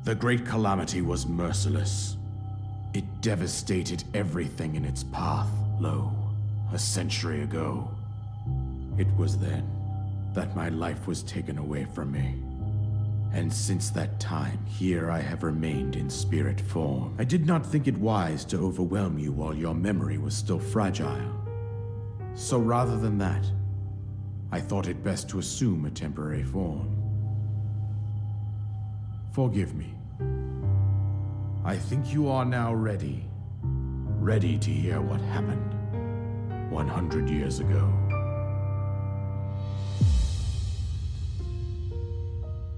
The Great Calamity was merciless. It devastated everything in its path, a century ago. It was then that my life was taken away from me. And since that time, here I have remained in spirit form. I did not think it wise to overwhelm you while your memory was still fragile. So rather than that, I thought it best to assume a temporary form. Forgive me. I think you are now ready to hear what happened 100 years ago.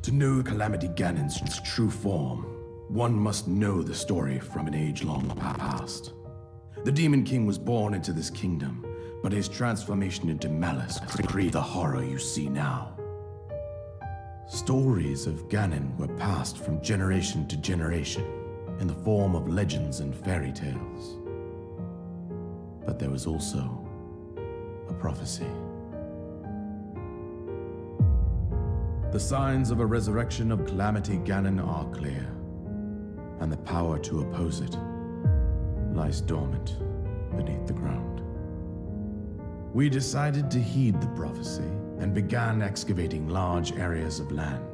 To know Calamity Ganon's true form, one must know the story from an age-long past. The Demon King was born into this kingdom, but his transformation into malice created the horror you see now. Stories of Ganon were passed from generation to generation in the form of legends and fairy tales. But there was also a prophecy. The signs of a resurrection of Calamity Ganon are clear, and the power to oppose it lies dormant beneath the ground. We decided to heed the prophecy and began excavating large areas of land.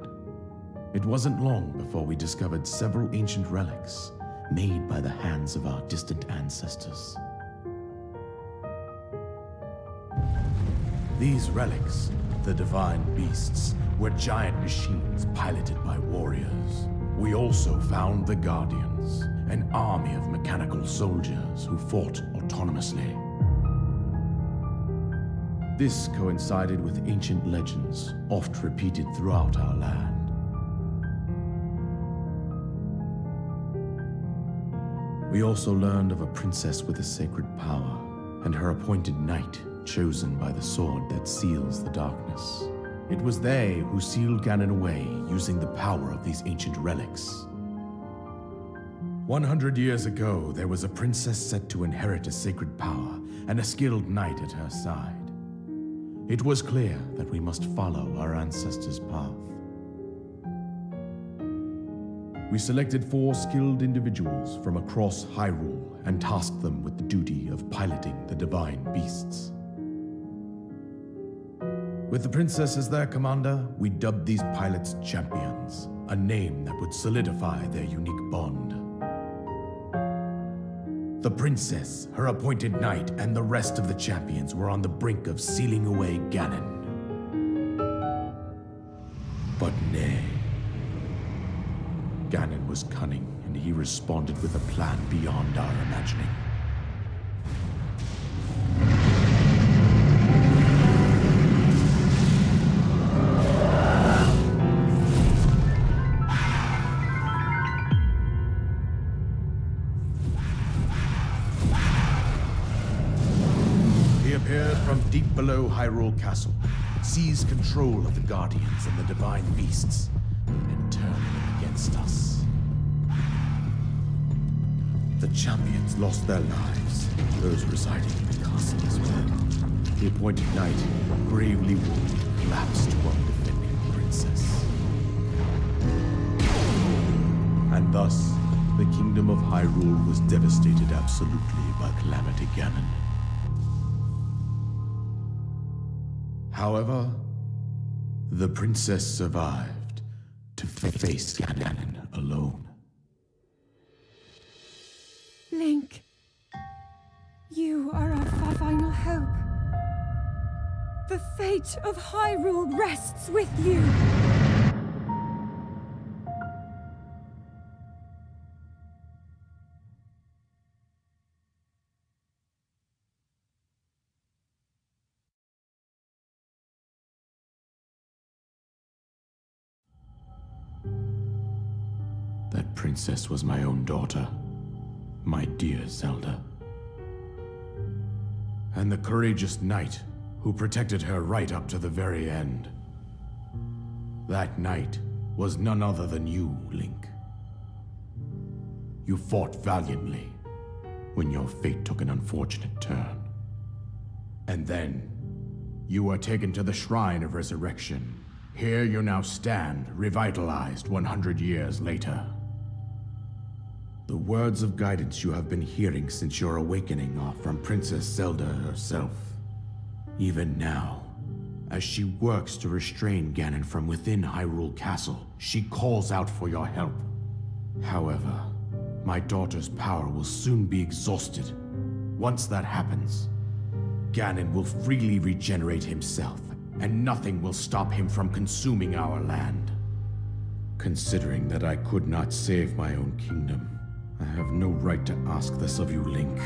It wasn't long before we discovered several ancient relics made by the hands of our distant ancestors. These relics, the divine beasts, were giant machines piloted by warriors. We also found the Guardians, an army of mechanical soldiers who fought autonomously. This coincided with ancient legends, oft repeated throughout our land. We also learned of a princess with a sacred power, and her appointed knight, chosen by the sword that seals the darkness. It was they who sealed Ganon away using the power of these ancient relics. 100 years ago, there was a princess set to inherit a sacred power and a skilled knight at her side. It was clear that we must follow our ancestors' path. We selected 4 skilled individuals from across Hyrule and tasked them with the duty of piloting the divine beasts. With the princess as their commander, we dubbed these pilots champions, a name that would solidify their unique bond. The princess, her appointed knight, and the rest of the champions were on the brink of sealing away Ganon. But nay. Ganon was cunning, and he responded with a plan beyond our imagining. From deep below Hyrule Castle, seized control of the Guardians and the divine beasts, and turned them against us. The champions lost their lives, those residing in the castle as well. The appointed knight, gravely wounded, collapsed while defending the princess. And thus, the kingdom of Hyrule was devastated absolutely by Calamity Ganon. However, the princess survived to face Ganon alone. Link, you are our final hope. The fate of Hyrule rests with you. That princess was my own daughter, my dear Zelda. And the courageous knight who protected her right up to the very end. That knight was none other than you, Link. You fought valiantly when your fate took an unfortunate turn. And then, you were taken to the Shrine of Resurrection. Here you now stand, revitalized 100 years later. The words of guidance you have been hearing since your awakening are from Princess Zelda herself. Even now, as she works to restrain Ganon from within Hyrule Castle, she calls out for your help. However, my daughter's power will soon be exhausted. Once that happens, Ganon will freely regenerate himself, and nothing will stop him from consuming our land. Considering that I could not save my own kingdom, I have no right to ask this of you, Link.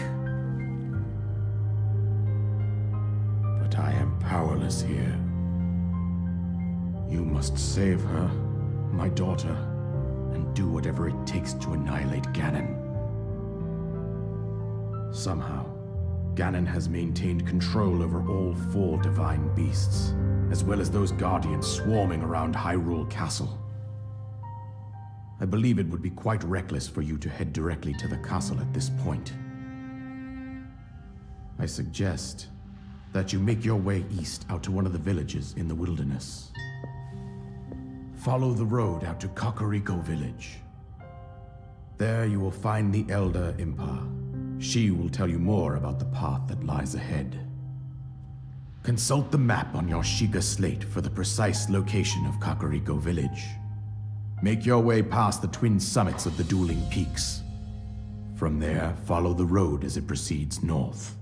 But I am powerless here. You must save her, my daughter, and do whatever it takes to annihilate Ganon. Somehow, Ganon has maintained control over all 4 divine beasts, as well as those guardians swarming around Hyrule Castle. I believe it would be quite reckless for you to head directly to the castle at this point. I suggest that you make your way east out to one of the villages in the wilderness. Follow the road out to Kakariko Village. There you will find the Elder Impa. She will tell you more about the path that lies ahead. Consult the map on your Sheikah slate for the precise location of Kakariko Village. Make your way past the twin summits of the dueling peaks. From there, follow the road as it proceeds north.